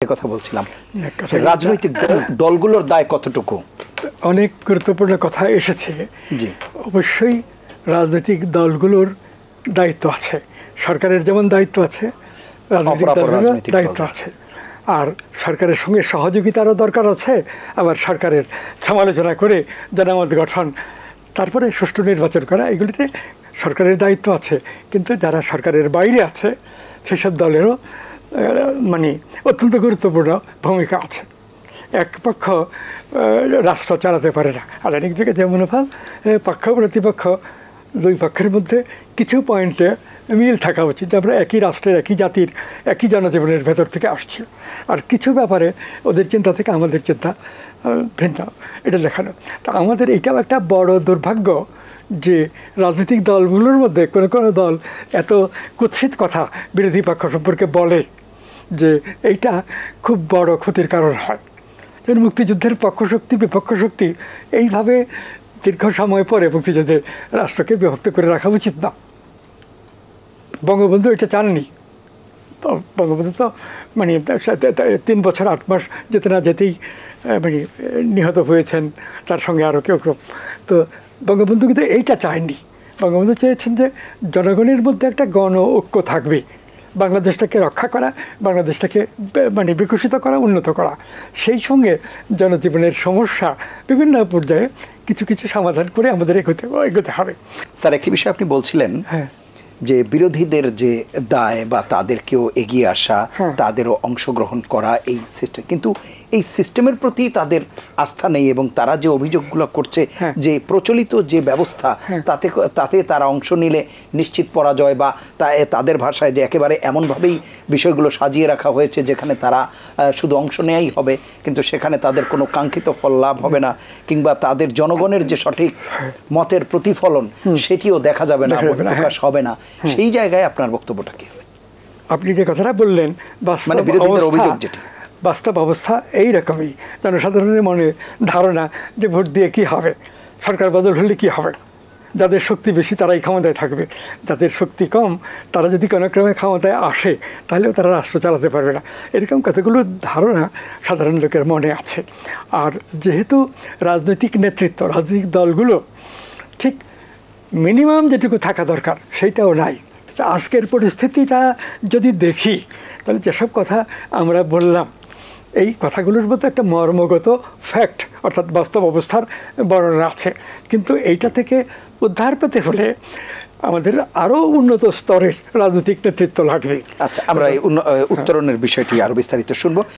কথা বলছিলাম রাজনৈতিক দলগুলোর দায় কতটুকু? অনেক গুরুত্বপূর্ণ কথা এসেছে। জি, অবশ্যই রাজনৈতিক দলগুলোর দায়িত্ব আছে, সরকারের যেমন দায়িত্ব আছে, রাজনৈতিক দলগুলোর দায়িত্ব আছে। আর সরকারের সঙ্গে সহযোগিতারও দরকার আছে, আবার সরকারের সমালোচনা করে জনমত গঠন, তারপরে সুষ্ঠু নির্বাচন করা, এগুলিতে সরকারের দায়িত্ব আছে। কিন্তু যারা সরকারের বাইরে আছে সেসব দলেরও মানে অত্যন্ত গুরুত্বপূর্ণ ভূমিকা আছে। এক পক্ষ রাষ্ট্র চালাতে পারে না, আর অনেক জায়গায় যে মনোভাব পক্ষ প্রতিপক্ষ দুই পক্ষের মধ্যে কিছু পয়েন্টে মিল থাকা উচিত, যে আমরা একই রাষ্ট্রের, একই জাতির, একই জনজীবনের ভেতর থেকে আসছি। আর কিছু ব্যাপারে ওদের চিন্তা থেকে আমাদের চিন্তা ভিন্ন, এটা দেখানো। তা আমাদের এটাও একটা বড় দুর্ভাগ্য যে রাজনৈতিক দলগুলোর মধ্যে কোনো কোনো দল এত কুৎসিত কথা বিরোধী পক্ষ সম্পর্কে বলে যে এইটা খুব বড় ক্ষতির কারণ হয়। যেমন মুক্তিযুদ্ধের পক্ষশক্তি বিপক্ষ শক্তি এইভাবে দীর্ঘ সময় পরে মুক্তিযুদ্ধের রাষ্ট্রকে বিভক্ত করে রাখা উচিত না। বঙ্গবন্ধু এটা চাননি। বঙ্গবন্ধু তো মানে 3 বছর 8 মাস যেতে না যেতেই মানে নিহত হয়েছেন, তার সঙ্গে আরও কেউ কেউ। তো বঙ্গবন্ধু কিন্তু এইটা চায়নি। বঙ্গবন্ধু চেয়েছেন যে জনগণের মধ্যে একটা গণ ঐক্য থাকবে, বাংলাদেশটাকে রক্ষা করা, বাংলাদেশটাকে মানে বিকশিত করা, উন্নত করা। সেই সঙ্গে জনজীবনের সমস্যা বিভিন্ন পর্যায়ে কিছু কিছু সমাধান করে আমাদের এগোতে হবে। স্যার, একটি বিষয় আপনি বলছিলেন হ্যাঁ, যে বিরোধীদের যে দায় বা তাদেরকেও এগিয়ে আসা, তাদেরও অংশগ্রহণ করা এই সিস্টেম, কিন্তু এই সিস্টেমের প্রতি তাদের আস্থা নেই এবং তারা যে অভিযোগগুলো করছে যে প্রচলিত যে ব্যবস্থা তাতে তারা অংশ নিলে নিশ্চিত পরাজয়, বা তাদের ভাষায় যে একেবারে এমনভাবেই বিষয়গুলো সাজিয়ে রাখা হয়েছে যেখানে তারা শুধু অংশ নেয়াই হবে, কিন্তু সেখানে তাদের কোনো কাঙ্ক্ষিত ফল লাভ হবে না, কিংবা তাদের জনগণের যে সঠিক মতের প্রতিফলন সেটিও দেখা যাবে না, প্রকাশ হবে না। সেই জায়গায় আপনার বক্তব্যটা কি? আপনি যে কথাটা বললেন, মানে বিরোধীদের অভিযোগ যেটি, বাস্তব অবস্থা এইরকমই। জনসাধারণের মনে ধারণা যে ভোট দিয়ে কী হবে, সরকার বদল হলে কী হবে, যাদের শক্তি বেশি তারাই ক্ষমতায় থাকবে, যাদের শক্তি কম তারা যদি কোনো ক্রমে ক্ষমতায় আসে তাহলেও তারা রাষ্ট্র চালাতে পারবে না, এরকম কতগুলো ধারণা সাধারণ লোকের মনে আছে। আর যেহেতু রাজনৈতিক নেতৃত্ব, রাজনৈতিক দলগুলো ঠিক মিনিমাম যেটুকু থাকা দরকার সেইটাও নাই। আজকের পরিস্থিতিটা যদি দেখি তাহলে যেসব কথা আমরা বললাম এই কথাগুলোর মধ্যে একটা মর্মগত ফ্যাক্ট অর্থাৎ বাস্তব অবস্থার বর্ণনা আছে, কিন্তু এইটা থেকে উদ্ধার পেতে হলে আমাদের আরও উন্নত স্তরের রাজনৈতিক নেতৃত্ব লাগবে। আচ্ছা, আমরা এই উত্তরণের বিষয়টি আরও বিস্তারিত শুনবো।